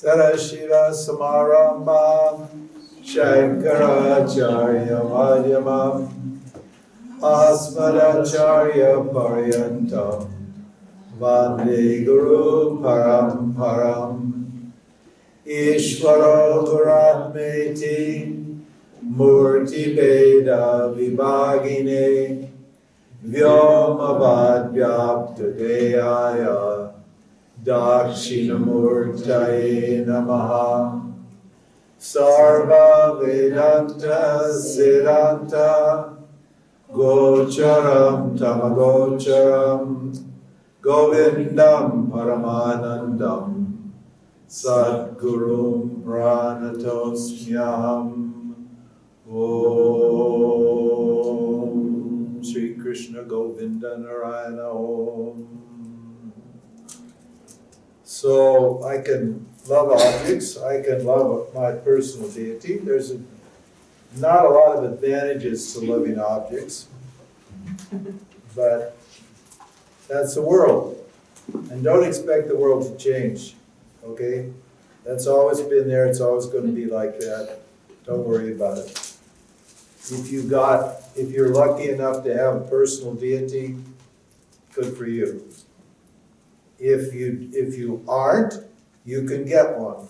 Sarashiva Samarambam Shankaracharya Madhyamam Asmadacharya Paryantam Vande Guru Paramparam Ishvaro Guratmeti Murti Veda Vibhagine Vyomavad Vyapta Deyaya Dakshinamurtaye Namaha Sarva Vedanta Siddhanta Gocharam Tamagocharam Govindam Paramanandam Sadgurum Pranatosmyam Om Sri Krishna Govinda Narayana Om. So I can love objects, I can love my personal deity. There's not a lot of advantages to loving objects, but that's the world. And don't expect the world to change, okay? That's always been there, it's always going to be like that. Don't worry about it. If you're lucky enough to have a personal deity, good for you. If you aren't, you can get one.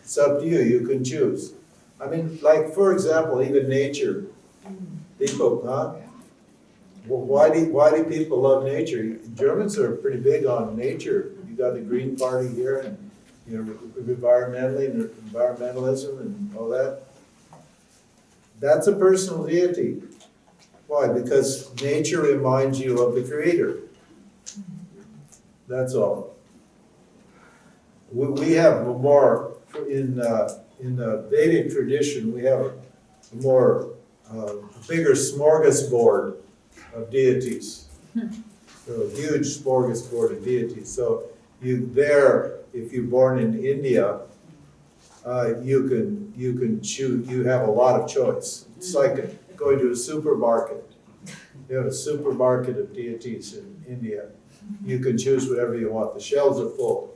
It's up to you, you can choose. I mean, like for example, even nature. People, well, why do people love nature? Germans are pretty big on nature. You got the Green Party here, and environmentalism and all that. That's a personal deity. Why? Because nature reminds you of the Creator. That's all. We have more, in the Vedic tradition, we have a bigger smorgasbord of deities. So a huge smorgasbord of deities. So if you're born in India, you can choose. You have a lot of choice. It's like going to a supermarket. You have a supermarket of deities in India. You can choose whatever you want. The shelves are full.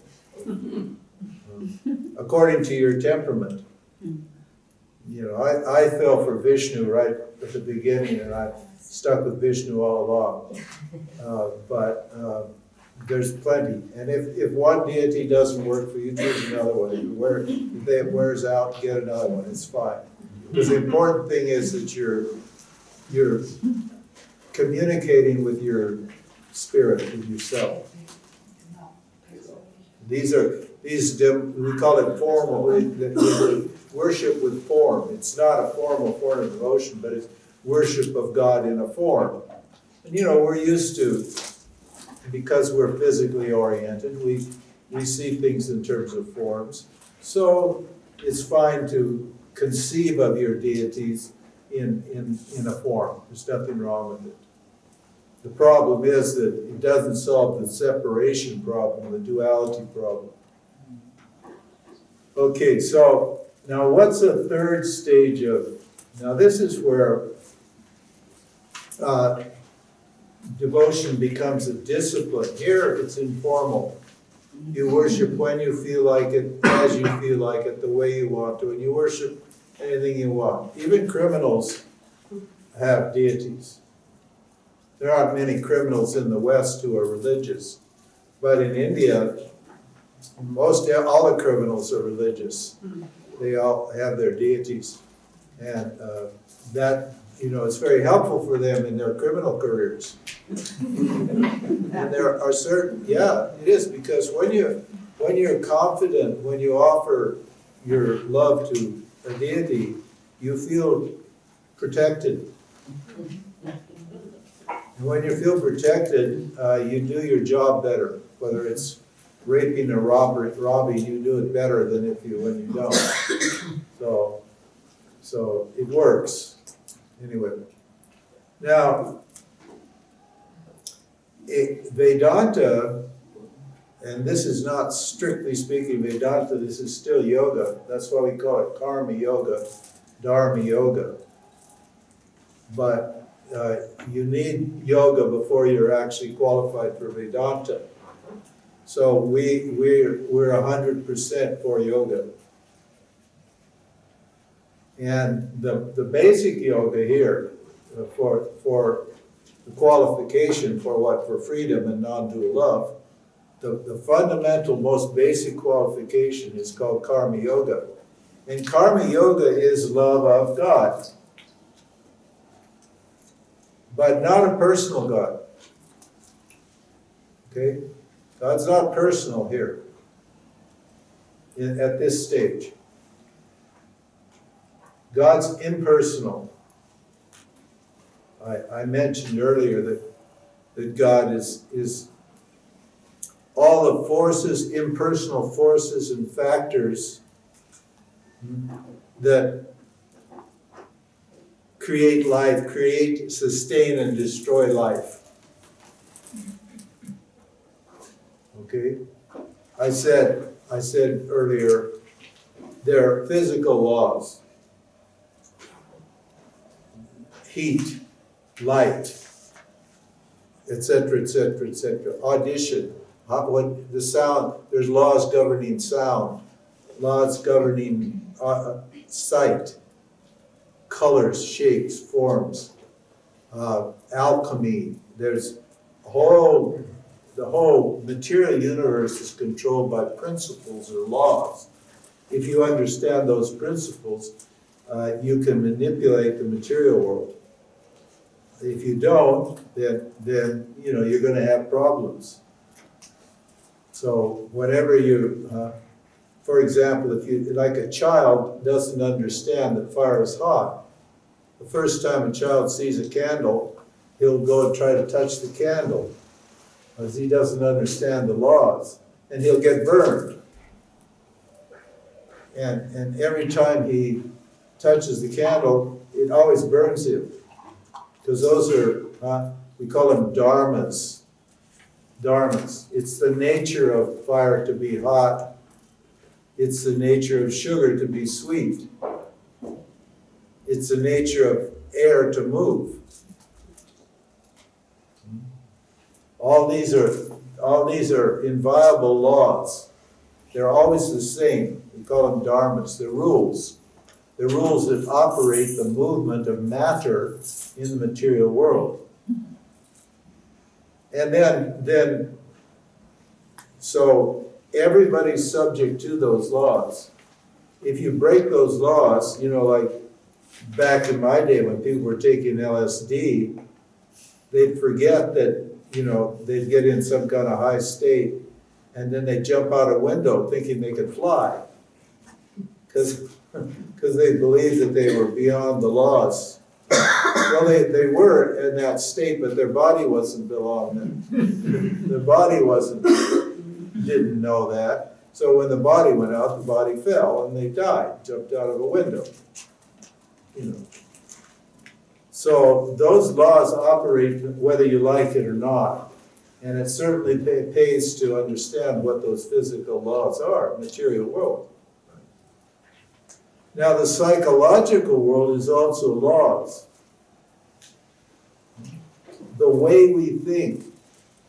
According to your temperament. You know, I fell for Vishnu right at the beginning, and I stuck with Vishnu all along. But there's plenty. And if one deity doesn't work for you, choose another one. If it wears out, get another one. It's fine. Because the important thing is that you're communicating with your spirit, with yourself. We call it formal. We worship with form. It's not a formal form of devotion, but it's worship of God in a form. And we're used to, because we're physically oriented, we see things in terms of forms. So it's fine to conceive of your deities in a form. There's nothing wrong with it. The problem is that it doesn't solve the separation problem, the duality problem. Okay, so now what's the third stage of, now this is where devotion becomes a discipline. Here it's informal. You worship when you feel like it, as you feel like it, the way you want to, and you worship anything you want. Even criminals have deities. There aren't many criminals in the West who are religious, but in India, all the criminals are religious. They all have their deities, and that it's very helpful for them in their criminal careers. And there are certain, it is, because when you're confident, when you offer your love to a deity, you feel protected. And when you feel protected, you do your job better. Whether it's raping or robbing, you do it better than when you don't. So it works. Anyway, now Vedanta, and this is not strictly speaking Vedanta, this is still yoga. That's why we call it karma yoga, dharma yoga. But you need yoga before you're actually qualified for Vedanta. So we're 100% for yoga. And the basic yoga here, for the qualification for what? For freedom and non-dual love, the fundamental, most basic qualification is called karma yoga. And karma yoga is love of God, but not a personal God. Okay? God's not personal here at this stage. God's impersonal. I mentioned earlier that God is all the forces, impersonal forces and factors that create life, create, sustain, and destroy life. Okay? I said earlier, there are physical laws. Heat, light, etc., etc., etc. Audition, the sound, there's laws governing sound, laws governing sight, colors, shapes, forms, alchemy. There's the whole material universe is controlled by principles or laws. If you understand those principles, you can manipulate the material world. If you don't, then you know you're going to have problems. So whatever you, for example, if you, like a child doesn't understand that fire is hot, the first time a child sees a candle, he'll go and try to touch the candle, because he doesn't understand the laws, and he'll get burned. And every time he touches the candle, it always burns him. Because those are, we call them dharmas. Dharmas. It's the nature of fire to be hot. It's the nature of sugar to be sweet. It's the nature of air to move. All these are inviolable laws. They're always the same. We call them dharmas. They're rules. They're rules that operate the movement of matter in the material world. And then so everybody's subject to those laws. If you break those laws, you know, like back in my day when people were taking LSD, they'd forget that, you know, they'd get in some kind of high state, and then they'd jump out a window thinking they could fly. Because they believed that they were beyond the laws. Well, they were in that state, but their body wasn't belong then. Their body didn't know that. So when the body went out, the body fell and they died, jumped out of a window. You know. So those laws operate whether you like it or not. And it certainly pays to understand what those physical laws are, material world. Now the psychological world is also laws. The way we think,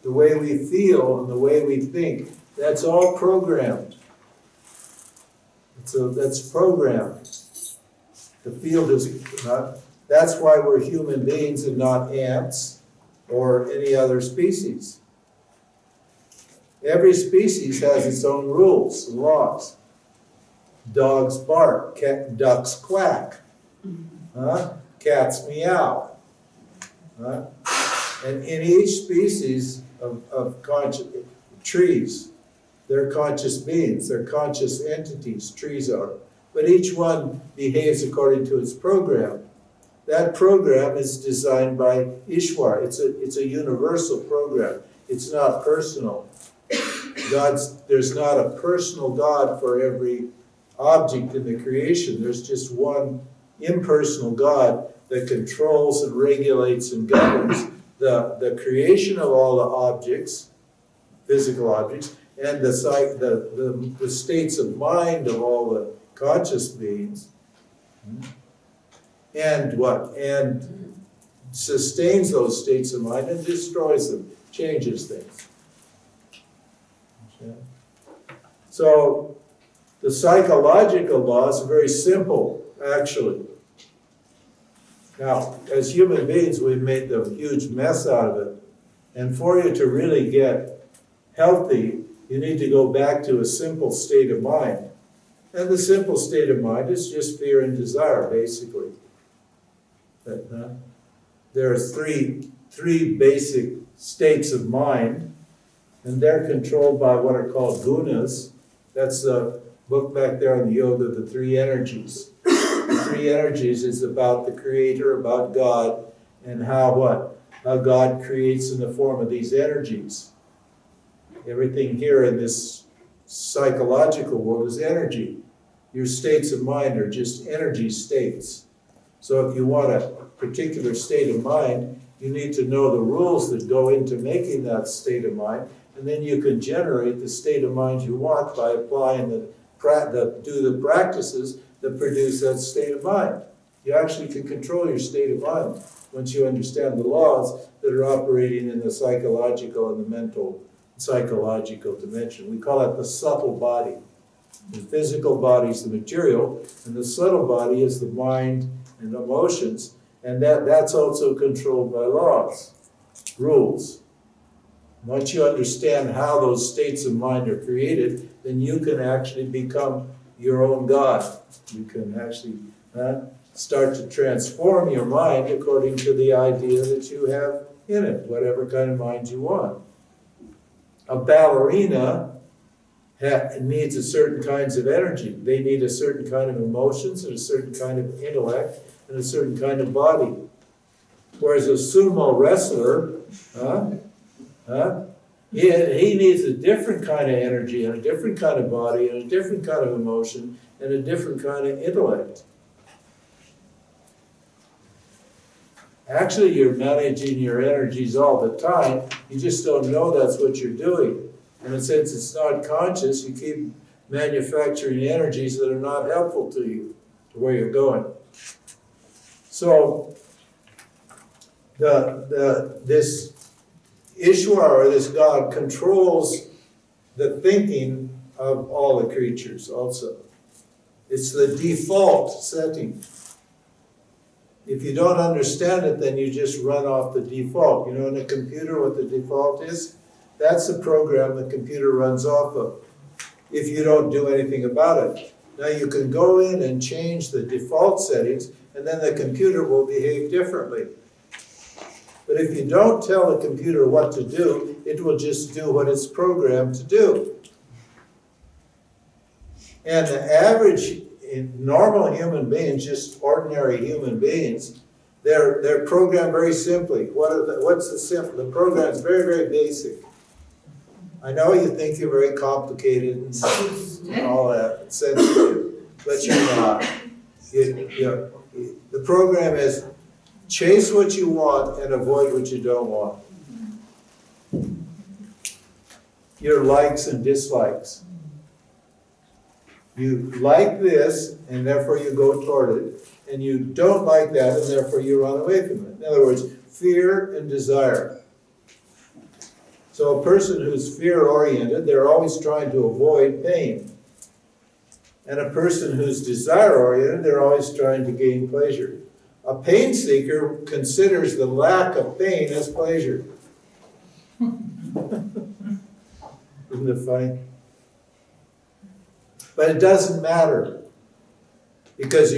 the way we feel, and the way we think, that's all programmed. That's programmed. The field is not, that's why we're human beings and not ants or any other species. Every species has its own rules and laws. Dogs bark, ducks quack, cats meow. And in each species of conscious trees, they're conscious beings, they're conscious entities, trees are. But each one behaves according to its program. That program is designed by Ishwar. It's a universal program. It's not personal. There's not a personal God for every object in the creation. There's just one impersonal God that controls and regulates and governs the creation of all the objects, physical objects, and the states of mind of all the conscious beings. And what? And sustains those states of mind and destroys them, changes things. Yeah. So the psychological laws are very simple, actually. Now, as human beings, we've made a huge mess out of it. And for you to really get healthy, you need to go back to a simple state of mind. And the simple state of mind is just fear and desire, basically. There are three basic states of mind, and they're controlled by what are called gunas. That's the book back there on the yoga, the three energies. The three energies is about the Creator, about God, and how God creates in the form of these energies. Everything here in this psychological world is energy. Your states of mind are just energy states. So if you want a particular state of mind, you need to know the rules that go into making that state of mind, and then you can generate the state of mind you want by applying the practices that produce that state of mind. You actually can control your state of mind once you understand the laws that are operating in the psychological and the mental psychological dimension. We call it the subtle body. The physical body is the material, and the subtle body is the mind and emotions, and that's also controlled by laws, rules. Once you understand how those states of mind are created, then you can actually become your own God. You can actually start to transform your mind according to the idea that you have in it, whatever kind of mind you want. A ballerina needs a certain kinds of energy. They need a certain kind of emotions and a certain kind of intellect and a certain kind of body. Whereas a sumo wrestler, he needs a different kind of energy and a different kind of body and a different kind of emotion and a different kind of intellect. Actually, you're managing your energies all the time. You just don't know that's what you're doing. And since it's not conscious, you keep manufacturing energies that are not helpful to you, to where you're going. So, this Ishwar, or this God, controls the thinking of all the creatures also. It's the default setting. If you don't understand it, then you just run off the default. You know in a computer what the default is? That's the program the computer runs off of, if you don't do anything about it. Now you can go in and change the default settings, and then the computer will behave differently. But if you don't tell the computer what to do, it will just do what it's programmed to do. And the average normal human beings, just ordinary human beings, they're programmed very simply. What's the simple? The program is very, very basic. I know you think you're very complicated and all that, sensitive, but you're not. The program is chase what you want and avoid what you don't want. Your likes and dislikes. You like this, and therefore you go toward it, and you don't like that, and therefore you run away from it. In other words, fear and desire. So a person who's fear-oriented, they're always trying to avoid pain. And a person who's desire-oriented, they're always trying to gain pleasure. A pain seeker considers the lack of pain as pleasure. Isn't it funny? But it doesn't matter, because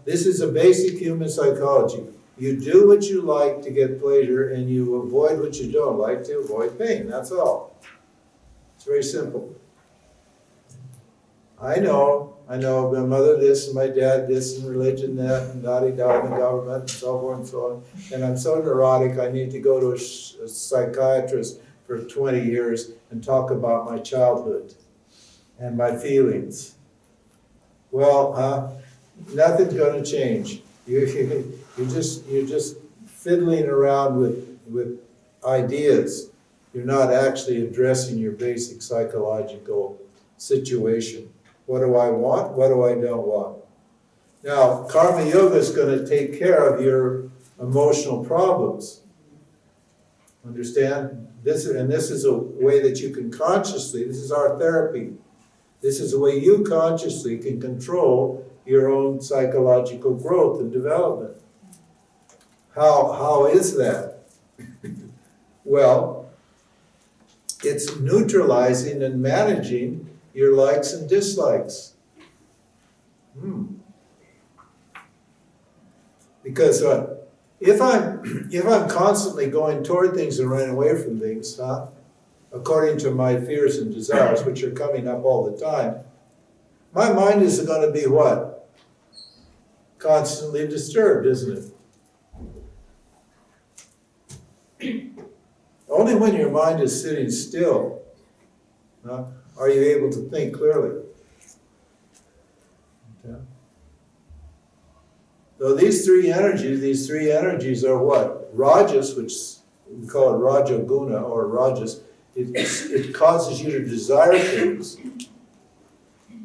this is a basic human psychology. You do what you like to get pleasure, and you avoid what you don't like to avoid pain. That's all. It's very simple. I know my mother this, and my dad this, and religion that, and da-di-da, and the government, and so forth and so on. And I'm so neurotic, I need to go to a psychiatrist for 20 years and talk about my childhood and my feelings. Well, nothing's going to change. You're just fiddling around with ideas. You're not actually addressing your basic psychological situation. What do I want? What do I don't want? Now, Karma Yoga is going to take care of your emotional problems. Understand? this is a way that you can consciously, this is our therapy. This is a way you consciously can control your own psychological growth and development. How is that? Well, it's neutralizing and managing your likes and dislikes. Because if I'm constantly going toward things and running away from things, according to my fears and desires, which are coming up all the time, my mind is going to be what? Constantly disturbed, isn't it? Only when your mind is sitting still are you able to think clearly. Okay. So these three energies are what? Rajas, which we call it Rajaguna or Rajas, it causes you to desire things.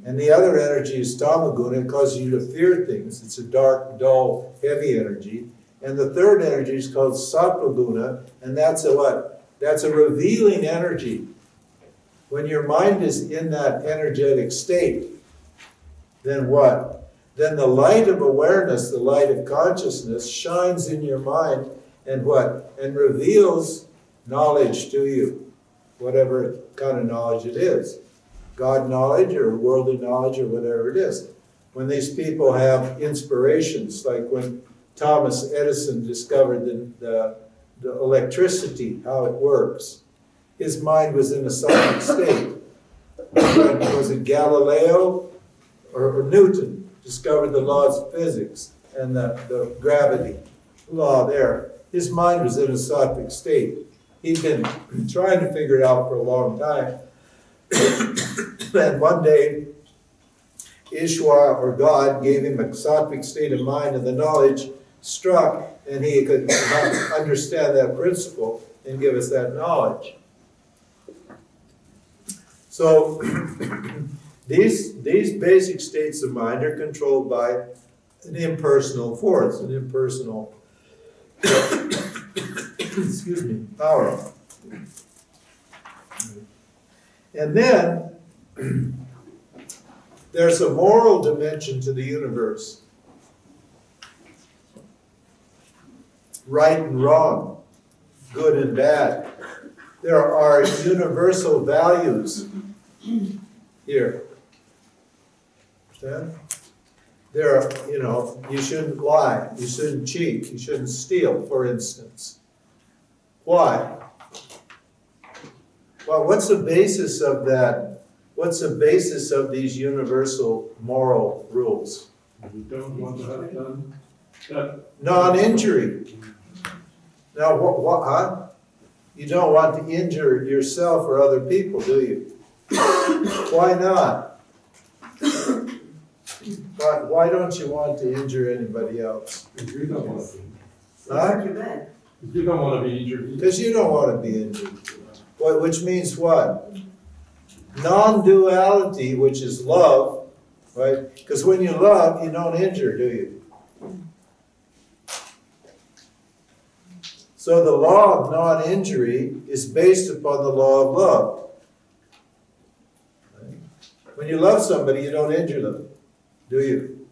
And the other energy is Tamaguna, it causes you to fear things. It's a dark, dull, heavy energy. And the third energy is called Sattvaguna, and that's a what? That's a revealing energy. When your mind is in that energetic state, then what? Then the light of awareness, the light of consciousness shines in your mind and what? And reveals knowledge to you, whatever kind of knowledge it is. God knowledge or worldly knowledge or whatever it is. When these people have inspirations, like when Thomas Edison discovered the electricity, how it works, his mind was in a psychic state. Was it Galileo or Newton discovered the laws of physics and the gravity law there? His mind was in a sattvic state. He'd been trying to figure it out for a long time. And one day, Ishwar, or God, gave him a sattvic state of mind, and the knowledge struck, and he could understand that principle and give us that knowledge. So these basic states of mind are controlled by an impersonal force, an impersonal excuse me, power. And then there's a moral dimension to the universe. Right and wrong, good and bad. There are universal values here. Understand? There are, you shouldn't lie, you shouldn't cheat, you shouldn't steal, for instance. Why? Well, what's the basis of that? What's the basis of these universal moral rules? You don't want to have done. Non-injury. Now, you don't want to injure yourself or other people, do you? Why not? Why don't you want to injure anybody else? Because you don't want to be. Huh? You don't want to be injured. Because you don't want to be injured. Which means what? Non-duality, which is love, right? Because when you love, you don't injure, do you? So the law of non-injury is based upon the law of love. When you love somebody, you don't injure them, do you?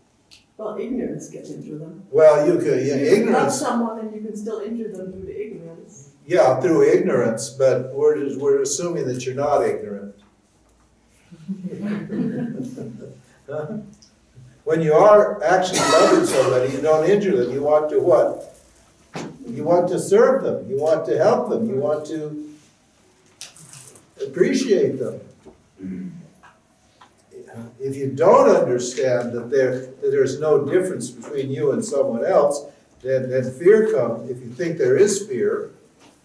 Well, ignorance can injure them. Well, you can, yeah, You can love ignorance. someone and you can still injure them through the ignorance. Yeah, through ignorance, but we're assuming that you're not ignorant. When you are actually loving somebody, you don't injure them. You want to what? You want to serve them. You want to help them. You want to appreciate them. If you don't understand that there's no difference between you and someone else, then fear comes. If you think there is fear,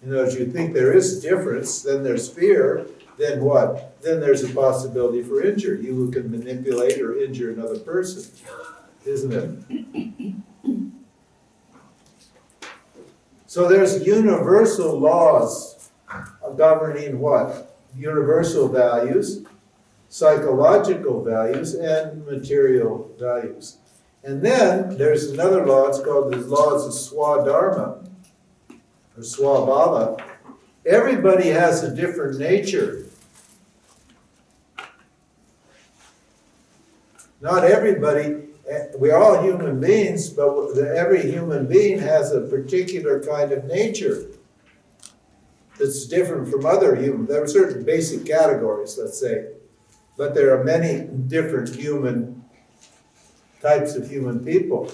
if you think there is difference, then there's fear, then what? Then there's a possibility for injury. You can manipulate or injure another person, isn't it? So there's universal laws governing what? Universal values, psychological values, and material values. And then there's another law, it's called the laws of Swadharma, or Swabhava, Everybody has a different nature. Not everybody, we're all human beings, but every human being has a particular kind of nature that's different from other humans. There are certain basic categories, let's say, but there are many different types of human people.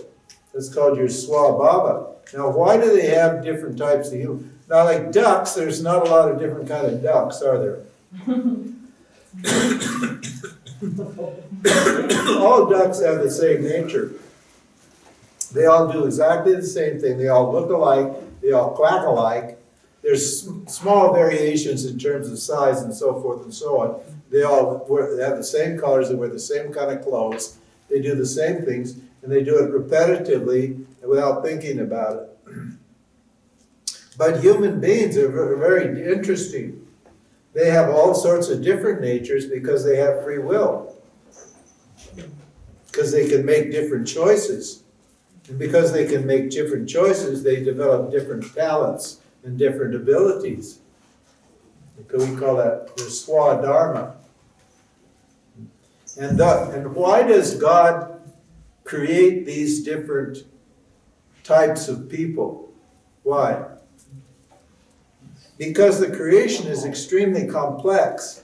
That's called your swabhava. Now, why do they have different types of humans? Now, like ducks, there's not a lot of different kind of ducks, are there? All ducks have the same nature. They all do exactly the same thing. They all look alike. They all quack alike. There's small variations in terms of size and so forth and so on. They have the same colors. They wear the same kind of clothes. They do the same things, and they do it repetitively without thinking about it. But human beings are very interesting. They have all sorts of different natures because they have free will. Because they can make different choices. And because they can make different choices, they develop different talents and different abilities. We call that the swadharma. And why does God create these different types of people? Why? Because the creation is extremely complex.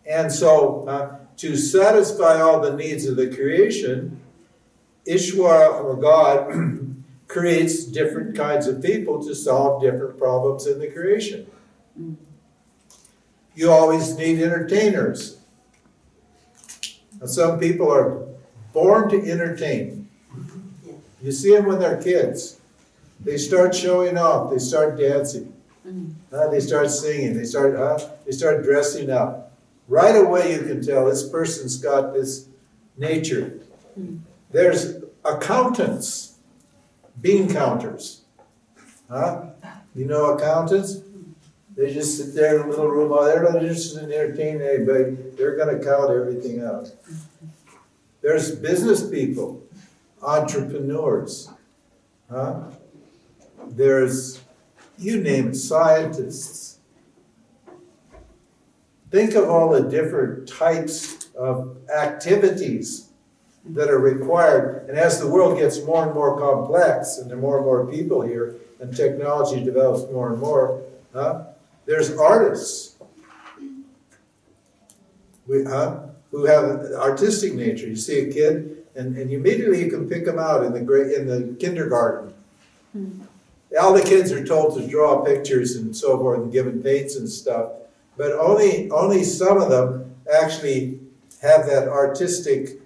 And so, to satisfy all the needs of the creation, Ishvara, or God, creates different kinds of people to solve different problems in the creation. You always need entertainers. Now, some people are born to entertain. You see them when they're kids. They start showing off. They start dancing. They start singing. They start dressing up. Right away you can tell this person's got this nature. There's accountants, bean counters. You know accountants? They just sit there in a little room. They're not interested in entertaining anybody. They're going to count everything out. There's business people, entrepreneurs. There's, you name it, scientists. Think of all the different types of activities that are required. And as the world gets more and more complex, and there are more and more people here, and technology develops more and more, there's artists who have an artistic nature. You see a kid, and immediately you can pick them out in the kindergarten. All the kids are told to draw pictures and so forth and given paints and stuff, but only some of them actually have that artistic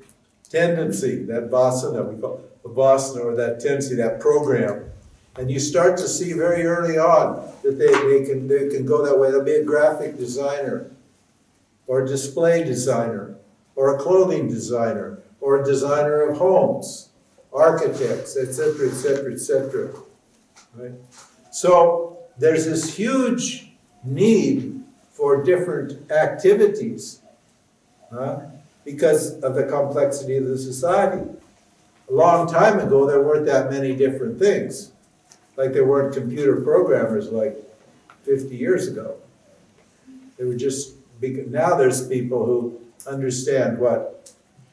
tendency, that vasana, we call it the vasana, or that tendency, that program. And you start to see very early on that they can go that way. They'll be a graphic designer, or a display designer, or a clothing designer, or a designer of homes, architects, etc., etc., etc. Right? So there's this huge need for different activities because of the complexity of the society. A long time ago, there weren't that many different things. Like there weren't computer programmers like 50 years ago. They were just, now there's people who understand what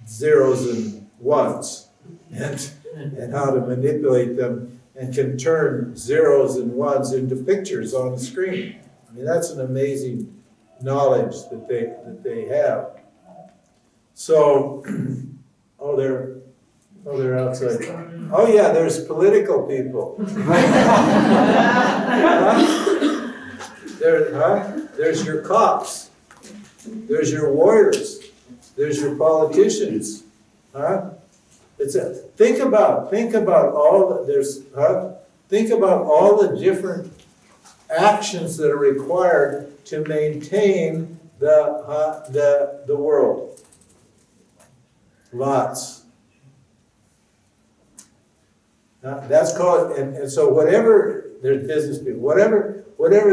zeros and ones and how to manipulate them and can turn zeros and ones into pictures on the screen. I mean, that's an amazing knowledge that they have. So, they're outside. Oh yeah, there's political people. There's your cops. There's your warriors. There's your politicians. Think about all the different actions that are required to maintain the world. Lots. That's called, and so whatever, there's business people, whatever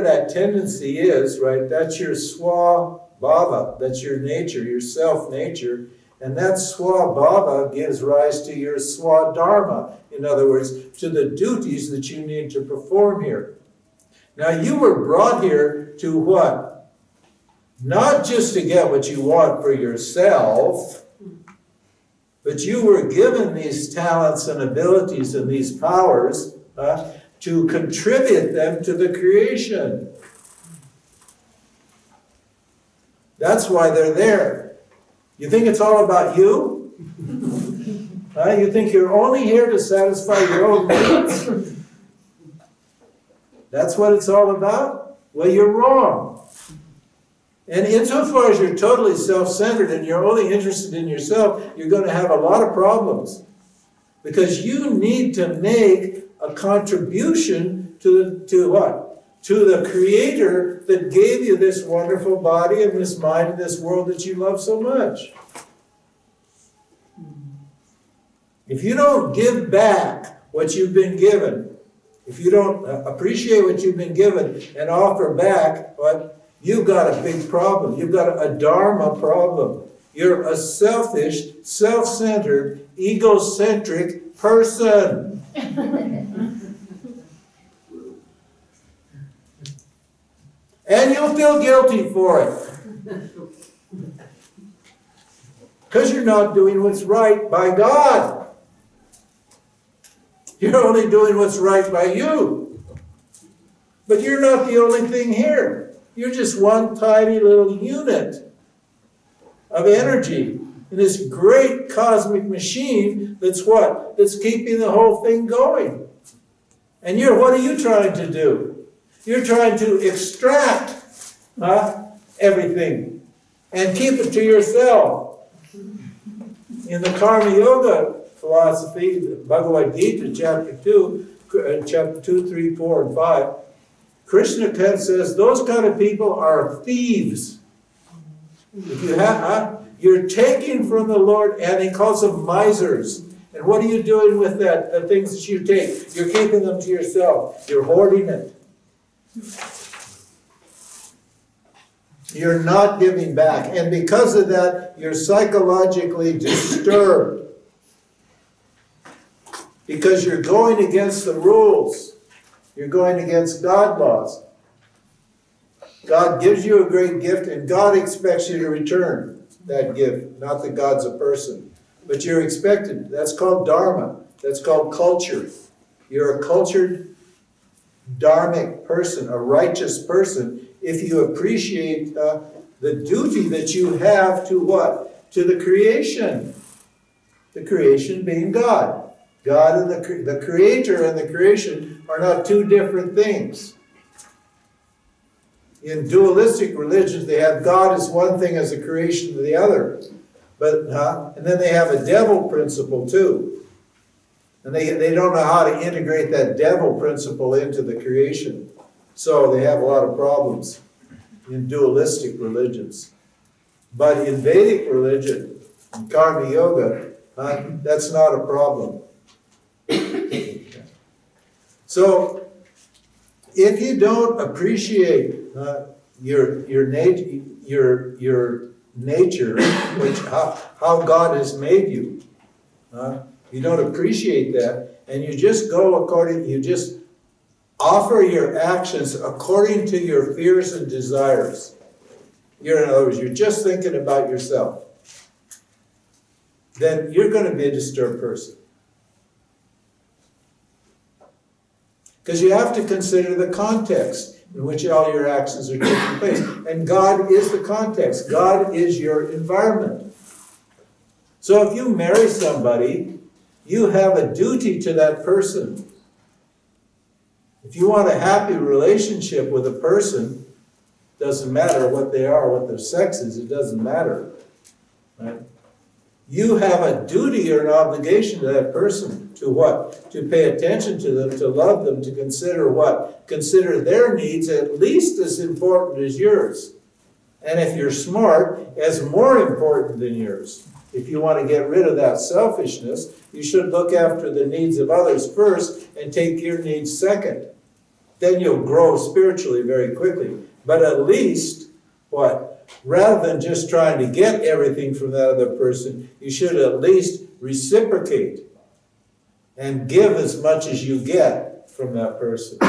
that tendency is, right, that's your swabhava, that's your nature, your self-nature, and that swabhava gives rise to your swadharma, in other words, to the duties that you need to perform here. Now you were brought here to what? Not just to get what you want for yourself, but you were given these talents and abilities and these powers to contribute them to the creation. That's why they're there. You think it's all about you? You think you're only here to satisfy your own needs? That's what it's all about? Well, you're wrong. And insofar as you're totally self-centered and you're only interested in yourself, you're going to have a lot of problems. Because you need to make a contribution to what? To the Creator that gave you this wonderful body and this mind and this world that you love so much. If you don't give back what you've been given, if you don't appreciate what you've been given and offer back, what? You've got a big problem. You've got a dharma problem. You're a selfish, self-centered, egocentric person. And you'll feel guilty for it. Because you're not doing what's right by God. You're only doing what's right by you. But you're not the only thing here. You're just one tiny little unit of energy in this great cosmic machine that's what? That's keeping the whole thing going. And what are you trying to do? You're trying to extract everything and keep it to yourself. In the Karma Yoga philosophy, the Bhagavad Gita, chapter 2, 3, 4, and 5, Krishna says those kind of people are thieves. If you you're taking from the Lord, and he calls them misers. And what are you doing with that? The things that you take, you're keeping them to yourself. You're hoarding it. You're not giving back. And because of that, you're psychologically disturbed. Because you're going against the rules. You're going against God laws. God gives you a great gift, and God expects you to return that gift. Not that God's a person. But you're expected. That's called dharma. That's called culture. You're a cultured, dharmic person, a righteous person, if you appreciate the duty that you have to what? To the creation. The creation being God. God and the Creator and the creation are not two different things. In dualistic religions, they have God as one thing as the creation to the other. And then they have a devil principle too. And they don't know how to integrate that devil principle into the creation. So they have a lot of problems in dualistic religions. But in Vedic religion, in Karma Yoga, that's not a problem. So, if you don't appreciate your nature, how God has made you, you don't appreciate that, and you just you just offer your actions according to your fears and desires. In other words, you're just thinking about yourself. Then you're going to be a disturbed person. Because you have to consider the context in which all your actions are taking place. And God is the context. God is your environment. So if you marry somebody, you have a duty to that person. If you want a happy relationship with a person, doesn't matter what they are, what their sex is, it doesn't matter. Right? You have a duty or an obligation to that person. To what? To pay attention to them, to love them, to consider what? Consider their needs at least as important as yours. And if you're smart, as more important than yours. If you want to get rid of that selfishness, you should look after the needs of others first and take your needs second. Then you'll grow spiritually very quickly. But at least, what? Rather than just trying to get everything from that other person, you should at least reciprocate and give as much as you get from that person.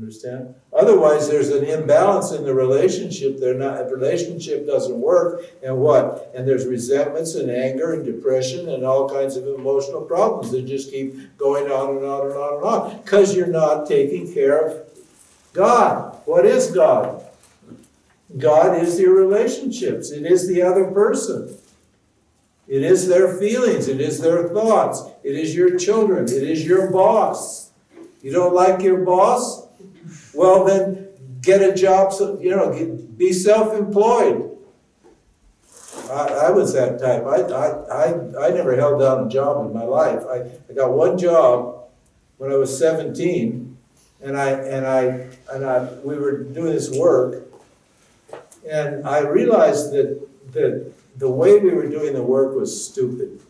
Understand? Otherwise, there's an imbalance in the relationship. The relationship doesn't work, and what? And there's resentments and anger and depression and all kinds of emotional problems that just keep going on and on and on and on because you're not taking care of God. What is God? God is your relationships. It is the other person. It is their feelings. It is their thoughts. It is your children. It is your boss. You don't like your boss? Well, then get a job, be self-employed. I was that type. I never held down a job in my life. I got one job when I was 17, and we were doing this work, and I realized that the way we were doing the work was stupid.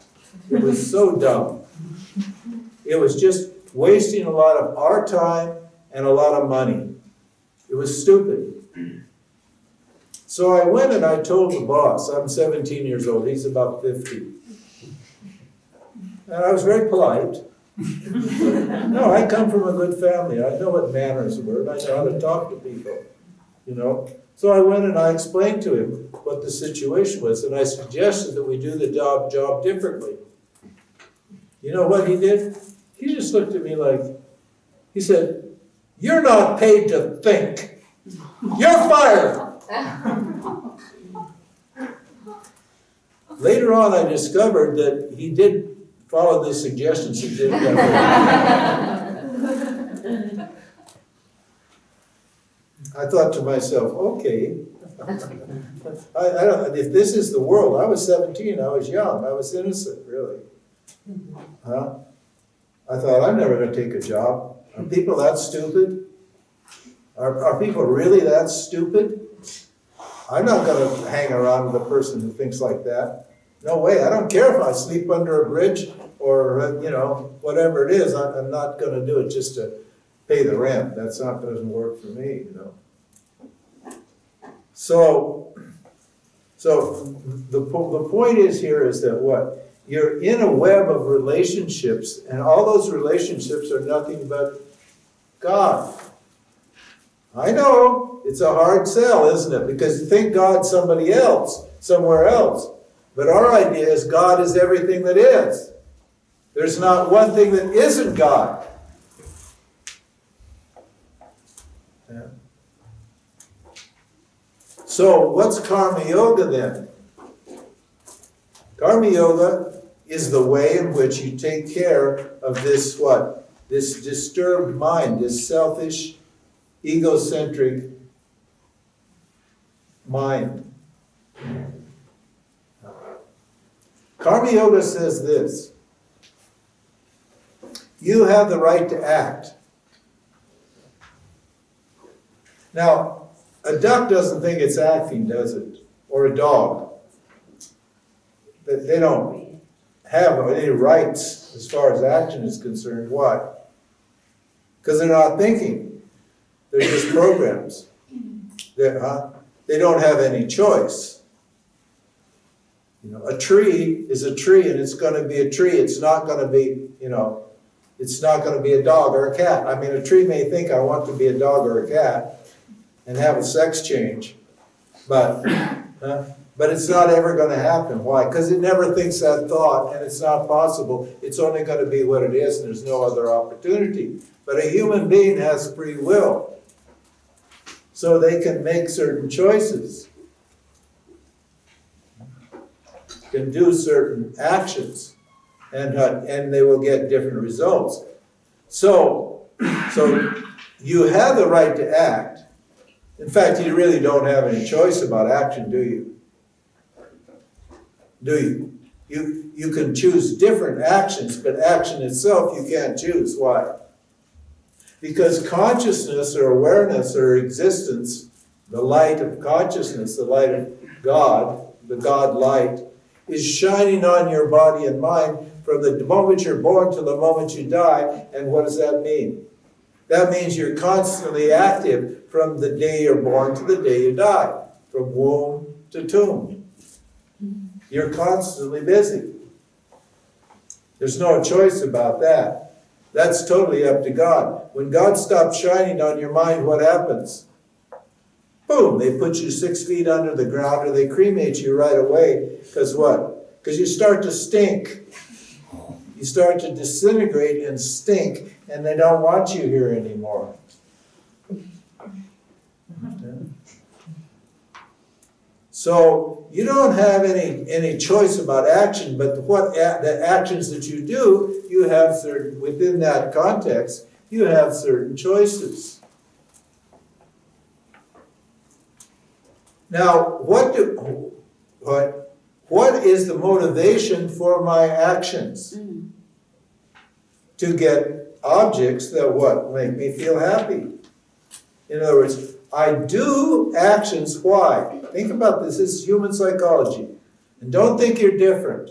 It was so dumb. It was just wasting a lot of our time and a lot of money. It was stupid. So I went and I told the boss, I'm 17 years old, he's about 50. And I was very polite. No, I come from a good family. I know what manners were, and I know how to talk to people, So I went and I explained to him what the situation was, and I suggested that we do the job differently. You know what he did? He just looked at me he said, "You're not paid to think. You're fired." Later on, I discovered that he did follow the suggestions he did. I thought to myself, okay, I don't. If this is the world, I was 17, I was young, I was innocent, really. Huh? I thought, I'm never going to take a job. Are people that stupid? Are people really that stupid? I'm not going to hang around with a person who thinks like that. No way. I don't care if I sleep under a bridge or, whatever it is. I'm not going to do it just to pay the rent. Doesn't work for me, So the point is that what? You're in a web of relationships, and all those relationships are nothing but God. I know, it's a hard sell, isn't it? Because you think God's somebody else, somewhere else. But our idea is God is everything that is. There's not one thing that isn't God. Yeah. So what's Karma Yoga then? Karma Yoga is the way in which you take care of this what? This disturbed mind, this selfish, egocentric mind. Karma Yoga says this: you have the right to act. Now, a duck doesn't think it's acting, does it? Or a dog. They don't have any rights as far as action is concerned. Why? Because they're not thinking. They're just programs. They don't have any choice. A tree is a tree, and it's going to be a tree. It's not going to be, it's not going to be a dog or a cat. I mean, a tree may think I want to be a dog or a cat and have a sex change, but it's not ever going to happen. Why? Because it never thinks that thought, and it's not possible. It's only going to be what it is, and there's no other opportunity. But a human being has free will, so they can make certain choices, can do certain actions, and they will get different results. So you have the right to act. In fact, you really don't have any choice about action, do you? Do you? You can choose different actions, but action itself you can't choose. Why? Because consciousness or awareness or existence, the light of consciousness, the light of God, the God light, is shining on your body and mind from the moment you're born to the moment you die. And what does that mean? That means you're constantly active from the day you're born to the day you die, from womb to tomb. You're constantly busy. There's no choice about that. That's totally up to God. When God stops shining on your mind, what happens? Boom, they put you 6 feet under the ground, or they cremate you right away. Because what? Because you start to stink. You start to disintegrate and stink, and they don't want you here anymore. So you don't have any choice about action, but the actions that you do, you have certain, within that context, you have certain choices. Now, what is the motivation for my actions? To get objects that what? Make me feel happy. In other words, I do actions, why? Think about this, this is human psychology. And don't think you're different.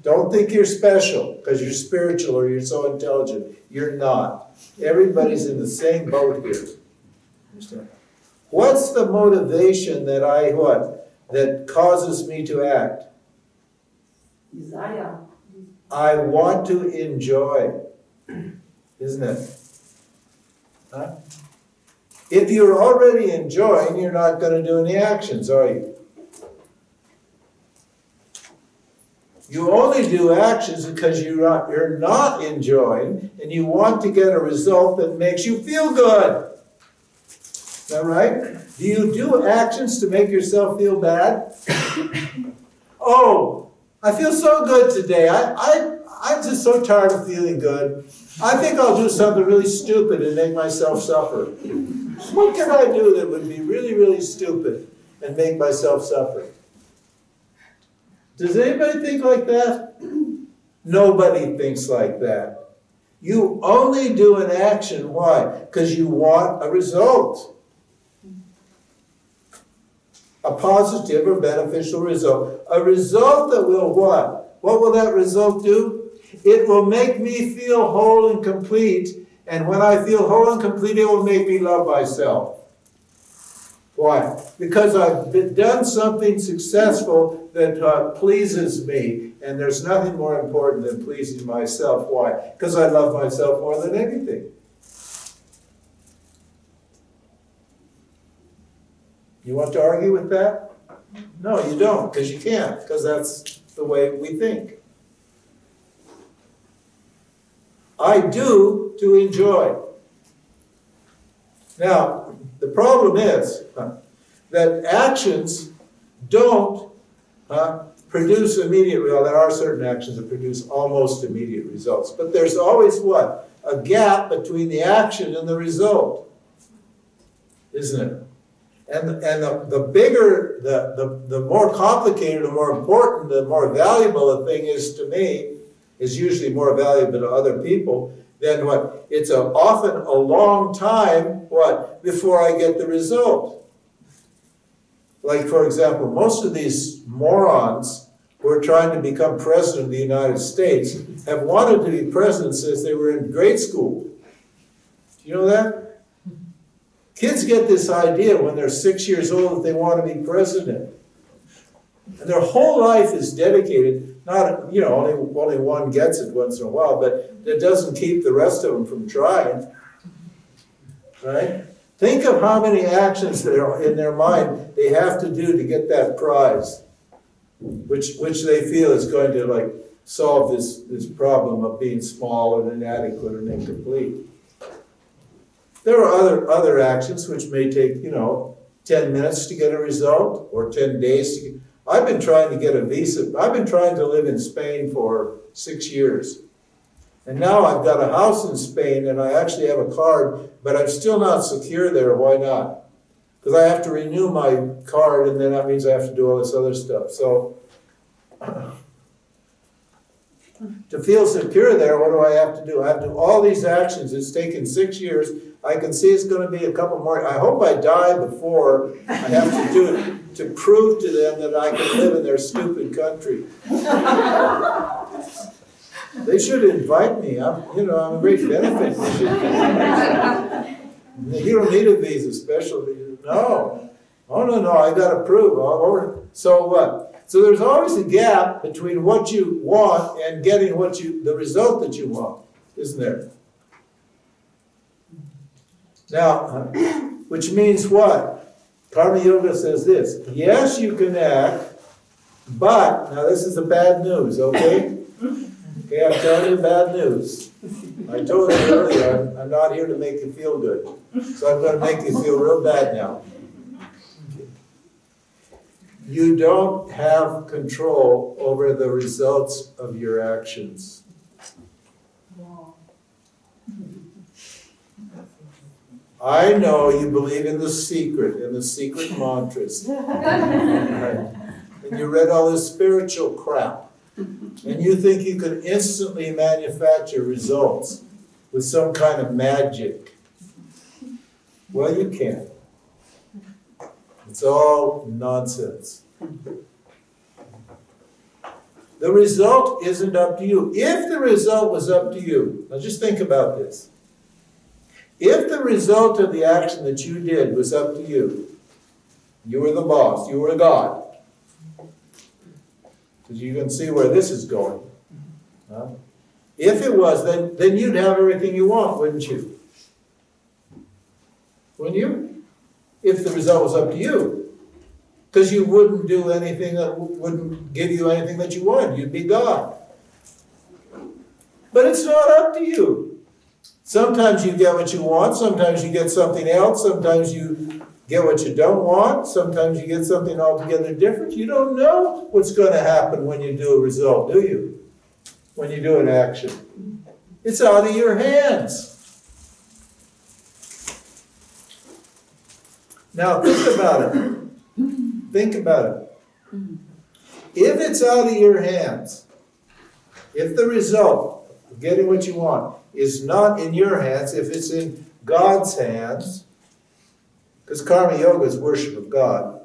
Don't think you're special because you're spiritual or you're so intelligent. You're not. Everybody's in the same boat here. Understand? What's the motivation that that causes me to act? Desire. I want to enjoy. Isn't it? Huh? If you're already enjoying, you're not going to do any actions, are you? You only do actions because you're not enjoying and you want to get a result that makes you feel good. Is that right? Do you do actions to make yourself feel bad? Oh, I feel so good today. I'm just so tired of feeling good. I think I'll do something really stupid and make myself suffer. What can I do that would be really, really stupid and make myself suffer? Does anybody think like that? Nobody thinks like that. You only do an action, why? Because you want a result. A positive or beneficial result. A result that will what? What will that result do? It will make me feel whole and complete. And when I feel whole and complete, it will make me love myself. Why? Because I've done something successful that pleases me. And there's nothing more important than pleasing myself. Why? Because I love myself more than anything. You want to argue with that? No, you don't, because you can't, because that's the way we think. I do to enjoy. Now, the problem is that actions don't produce immediate results. There are certain actions that produce almost immediate results. But there's always what? A gap between the action and the result. Isn't it? And the bigger, the more complicated, the more important, the more valuable a thing is to me, is usually more valuable to other people, then what? It's often a long time, what? Before I get the result. Like, for example, most of these morons who are trying to become president of the United States have wanted to be president since they were in grade school. Do you know that? Kids get this idea when they're 6 years old that they want to be president. And their whole life is dedicated, not, you know, only one gets it once in a while, but it doesn't keep the rest of them from trying. Right? Think of how many actions that are in their mind they have to do to get that prize, which they feel is going to like solve this problem of being small and inadequate and incomplete. There are other actions which may take, 10 minutes to get a result or 10 days to get. I've been trying to get a visa. I've been trying to live in Spain for 6 years. And now I've got a house in Spain and I actually have a card, but I'm still not secure there. Why not? Because I have to renew my card and then that means I have to do all this other stuff. So to feel secure there, what do I have to do? I have to do all these actions. It's taken 6 years. I can see it's going to be a couple more. I hope I die before I have to do it to prove to them that I can live in their stupid country. They should invite me. I'm a great benefit. You don't need a visa, special visa. No. Oh, no, I got to prove. So what? So there's always a gap between what you want and getting the result that you want. isn't there? Now, which means what? Karma Yoga says this, yes, you can act, but, now this is the bad news, okay? Okay, I'm telling you bad news. I told you earlier, I'm not here to make you feel good. So I'm going to make you feel real bad now. You don't have control over the results of your actions. I know you believe in the secret mantras. And you read all this spiritual crap. And you think you can instantly manufacture results with some kind of magic. Well, you can't. It's all nonsense. The result isn't up to you. If the result was up to you, now just think about this. If the result of the action that you did was up to you, you were the boss, you were God. Because you can see where this is going. Huh? If it was, then you'd have everything you want, wouldn't you? Wouldn't you? If the result was up to you. Because you wouldn't do anything that wouldn't give you anything that you wanted. You'd be God. But it's not up to you. Sometimes you get what you want, sometimes you get something else, sometimes you get what you don't want, sometimes you get something altogether different. You don't know what's going to happen when you do a result, do you? When you do an action. It's out of your hands. Now think about it. Think about it. If it's out of your hands, if the result of getting what you want is not in your hands, if it's in God's hands, because Karma Yoga is worship of God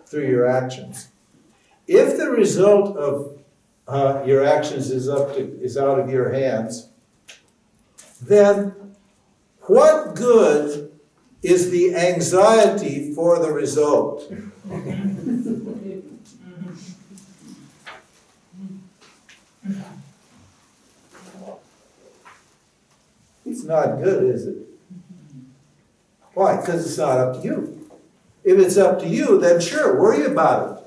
through your actions. If the result of your actions is out of your hands, then what good is the anxiety for the result? It's not good, is it? Why? Because it's not up to you. If it's up to you, then sure, worry about it.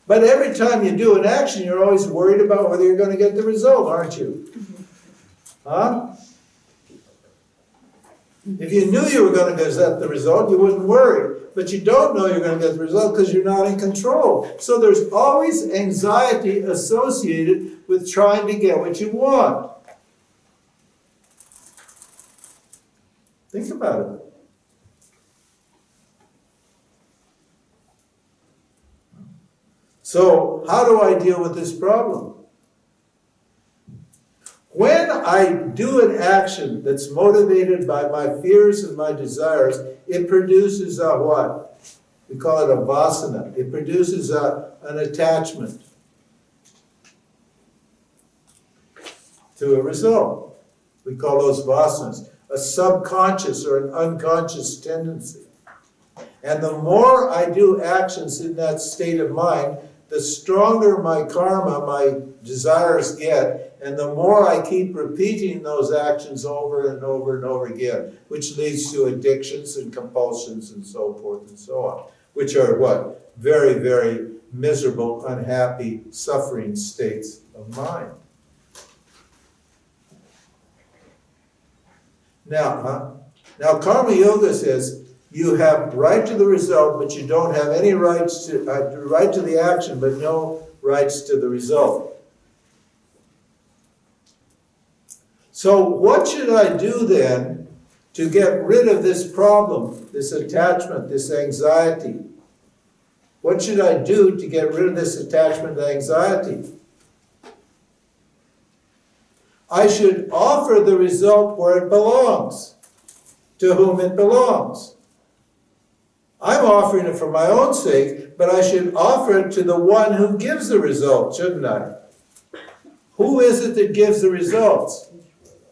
But every time you do an action, you're always worried about whether you're going to get the result, aren't you? Huh? If you knew you were going to get the result, you wouldn't worry. But you don't know you're going to get the result because you're not in control. So there's always anxiety associated with trying to get what you want. Think about it. So, how do I deal with this problem? When I do an action that's motivated by my fears and my desires, it produces a what? We call it a vasana. It produces an attachment to a result. We call those vasanas a subconscious or an unconscious tendency. And the more I do actions in that state of mind, the stronger my karma, my desires get, and the more I keep repeating those actions over and over and over again, which leads to addictions and compulsions and so forth and so on, which are what? Very, very miserable, unhappy, suffering states of mind. Now, Karma Yoga says you have right to the result, but you don't have any rights to right to the action, but no rights to the result. So what should I do then to get rid of this problem, this attachment, this anxiety? What should I do to get rid of this attachment and anxiety? I should offer the result where it belongs, to whom it belongs. I'm offering it for my own sake, but I should offer it to the one who gives the result, shouldn't I? Who is it that gives the results?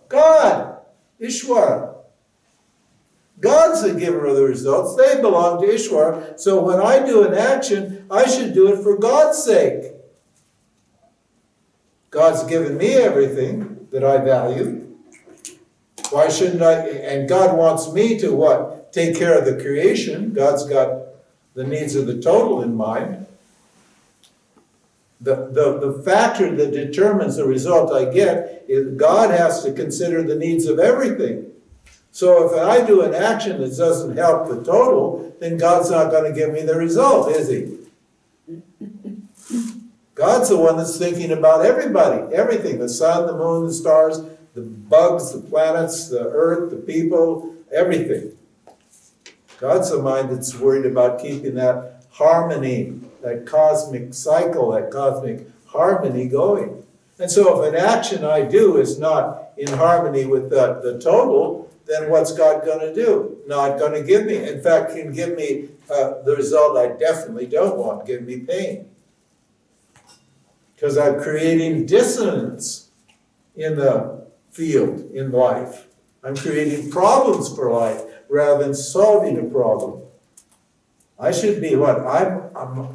God, Ishwara. God's the giver of the results. They belong to Ishwara. So when I do an action, I should do it for God's sake. God's given me everything, that I value. Why shouldn't I? And God wants me to what? Take care of the creation. God's got the needs of the total in mind. The factor that determines the result I get is God has to consider the needs of everything. So if I do an action that doesn't help the total, then God's not going to give me the result, is he? God's the one that's thinking about everybody, everything, the sun, the moon, the stars, the bugs, the planets, the earth, the people, everything. God's the mind that's worried about keeping that harmony, that cosmic cycle, that cosmic harmony going. And so if an action I do is not in harmony with the total, then what's God going to do? Not going to give me. In fact, can give me the result I definitely don't want, give me pain. Because I'm creating dissonance in the field, in life. I'm creating problems for life rather than solving a problem. I should be what?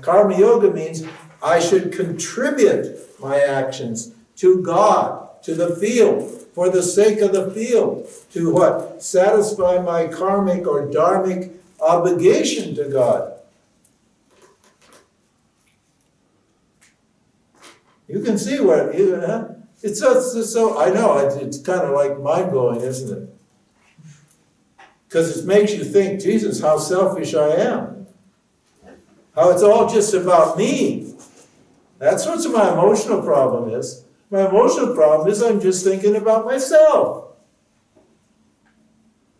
Karma Yoga means I should contribute my actions to God, to the field, for the sake of the field, to what? Satisfy my karmic or dharmic obligation to God. You can see where, it's so, I know, it's kind of like mind-blowing, isn't it? Because it makes you think, Jesus, how selfish I am. How it's all just about me. That's what my emotional problem is. My emotional problem is I'm just thinking about myself.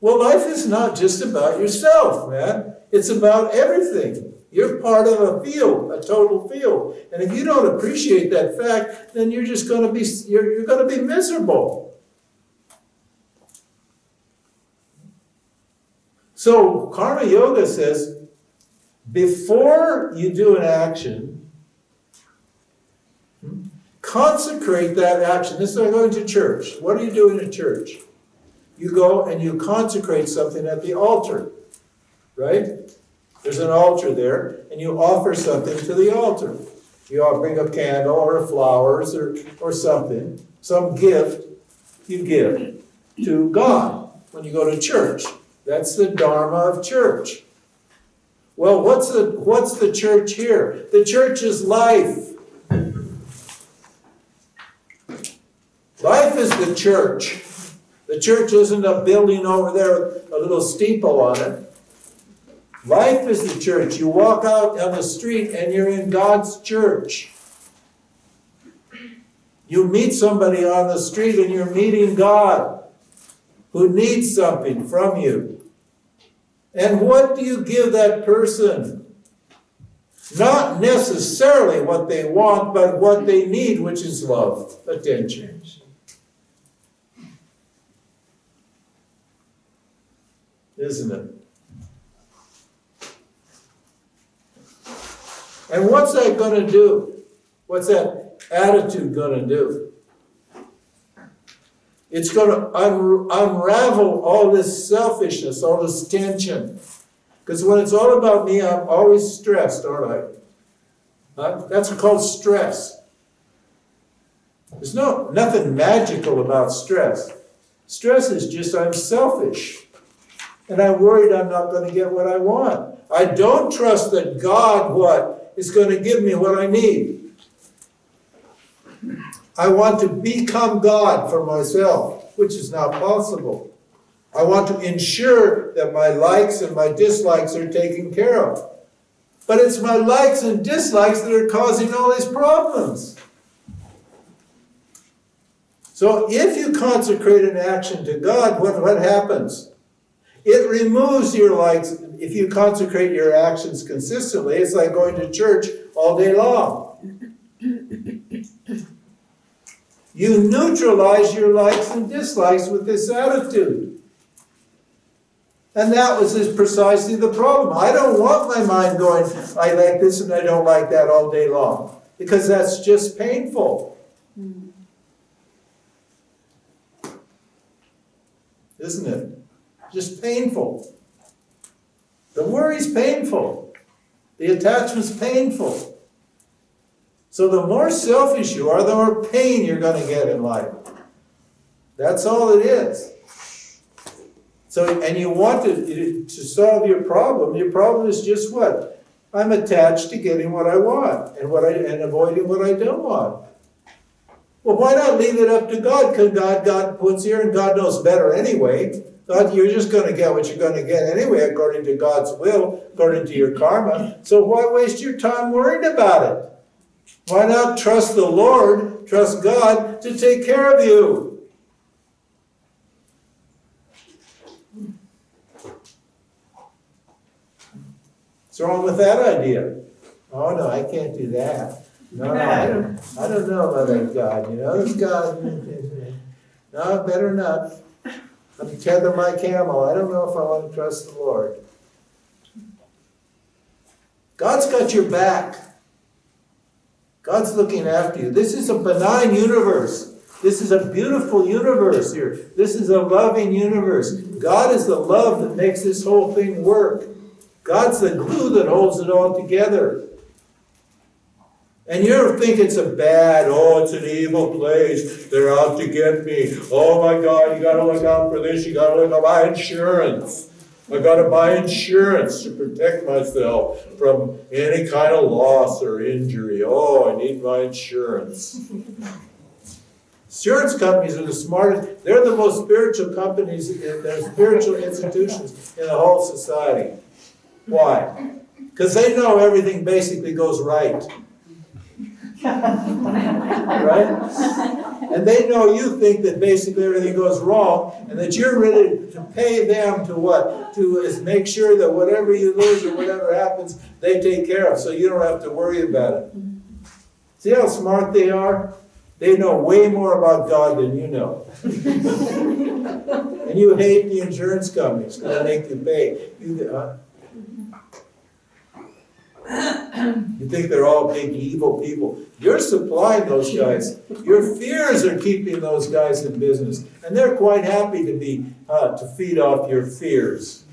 Well, life is not just about yourself, man. It's about everything. You're part of a field, a total field. And if you don't appreciate that fact, then you're just going to be, you're going to be miserable. So Karma Yoga says, before you do an action, consecrate that action. This is like going to church. What are you doing at church? You go and you consecrate something at the altar, right? There's an altar there, and you offer something to the altar. You all bring a candle or flowers or something, some gift you give to God when you go to church. That's the Dharma of church. Well, what's the church here? The church is life. Life is the church. The church isn't a building over there with a little steeple on it. Life is the church. You walk out on the street and you're in God's church. You meet somebody on the street and you're meeting God who needs something from you. And what do you give that person? Not necessarily what they want, but what they need, which is love, attention. Isn't it? And what's that going to do? What's that attitude going to do? It's going to unravel all this selfishness, all this tension. Because when it's all about me, I'm always stressed, aren't I? That's called stress. There's nothing magical about stress. Stress is just I'm selfish. And I'm worried I'm not going to get what I want. I don't trust that God, is going to give me what I need. I want to become God for myself, which is not possible. I want to ensure that my likes and my dislikes are taken care of. But it's my likes and dislikes that are causing all these problems. So if you consecrate an action to God, what happens? It removes your likes. If you consecrate your actions consistently, it's like going to church all day long. You neutralize your likes and dislikes with this attitude. And that was precisely the problem. I don't want my mind going, I like this and I don't like that all day long. Because that's just painful. Isn't it? Just painful. The worry's painful. The attachment's painful. So the more selfish you are, the more pain you're going to get in life. That's all it is. So, and you want to solve your problem. Your problem is just what? I'm attached to getting what I want and avoiding what I don't want. Well, why not leave it up to God? Because God puts here, and God knows better anyway. God, you're just going to get what you're going to get anyway, according to God's will, according to your karma. So why waste your time worrying about it? Why not trust the Lord, trust God to take care of you? What's wrong with that idea? Oh no, I can't do that. No, I don't know about that God. You know, this God. No, better not. I'm tether my camel. I don't know if I want to trust the Lord. God's got your back. God's looking after you. This is a benign universe. This is a beautiful universe here. This is a loving universe. God is the love that makes this whole thing work. God's the glue that holds it all together. And you think it's it's an evil place. They're out to get me. Oh my God, you got to look out for this. You got to look out my insurance. I got to buy insurance to protect myself from any kind of loss or injury. Oh, I need my insurance. Insurance companies are the smartest. They're the most spiritual companies, they're spiritual institutions in the whole society. Why? Because they know everything basically goes right. Right? And they know you think that basically everything goes wrong, and that you're ready to pay them to what? To make sure that whatever you lose or whatever happens, they take care of, so you don't have to worry about it. See how smart they are? They know way more about God than you know. And you hate the insurance companies because they make you pay. You think they're all big evil people. You're supplying those guys. Your fears are keeping those guys in business. And they're quite happy to feed off your fears.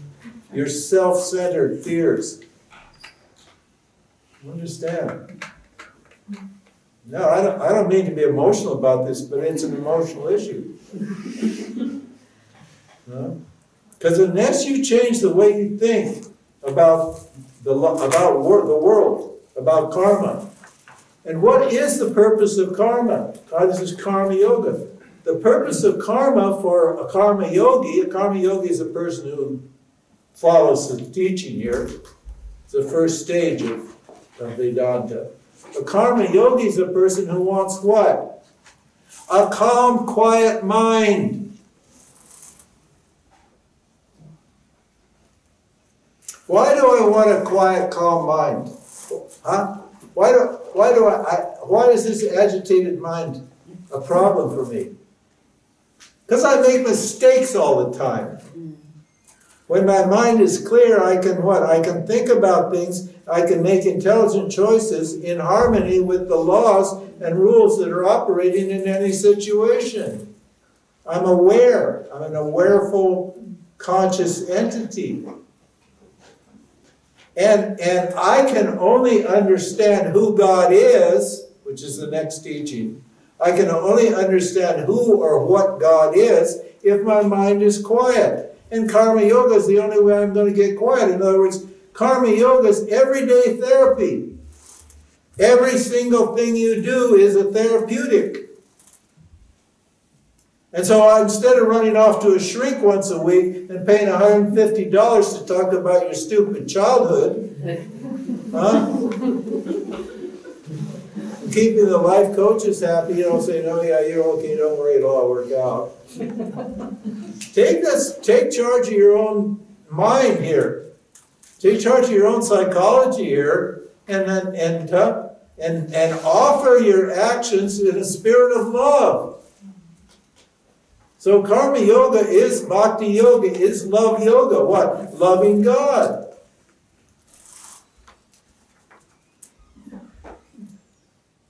Your self-centered fears. Understand? No, I don't mean to be emotional about this, but it's an emotional issue. No? Because unless you change the way you think about the world, about karma. And what is the purpose of karma? This is karma yoga. The purpose of karma for a karma yogi is a person who follows the teaching here. It's the first stage of Vedanta. A karma yogi is a person who wants what? A calm, quiet mind. Why do I want a quiet, calm mind? Huh? Why is this agitated mind a problem for me? Because I make mistakes all the time. When my mind is clear, I can what? I can think about things, I can make intelligent choices in harmony with the laws and rules that are operating in any situation. I'm aware. I'm an awareful, conscious entity. And I can only understand who God is, which is the next teaching. I can only understand who or what God is if my mind is quiet. And karma yoga is the only way I'm going to get quiet. In other words, karma yoga is everyday therapy. Every single thing you do is a therapeutic. And so instead of running off to a shrink once a week and paying $150 to talk about your stupid childhood, keeping the life coaches happy, saying, oh yeah, you're okay, don't worry, it'll all work out. Take charge of your own mind here. Take charge of your own psychology here, and offer your actions in a spirit of love. So karma yoga is bhakti yoga, is love yoga. What? Loving God.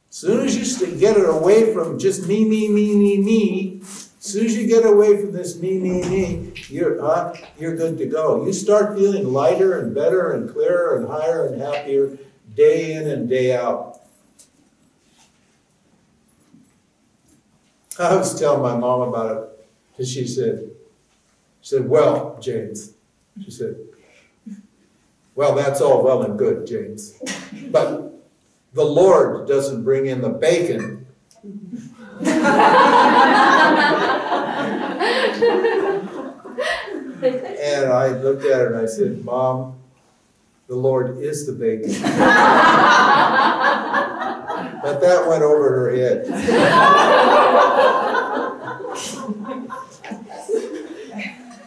As soon as you get it away from just me, as soon as you get away from this me, you're good to go. You start feeling lighter and better and clearer and higher and happier day in and day out. I was telling my mom about it. And she said, well, James, she said, well, that's all well and good, James, but the Lord doesn't bring in the bacon. And I looked at her and I said, Mom, the Lord is the bacon. But that went over her head.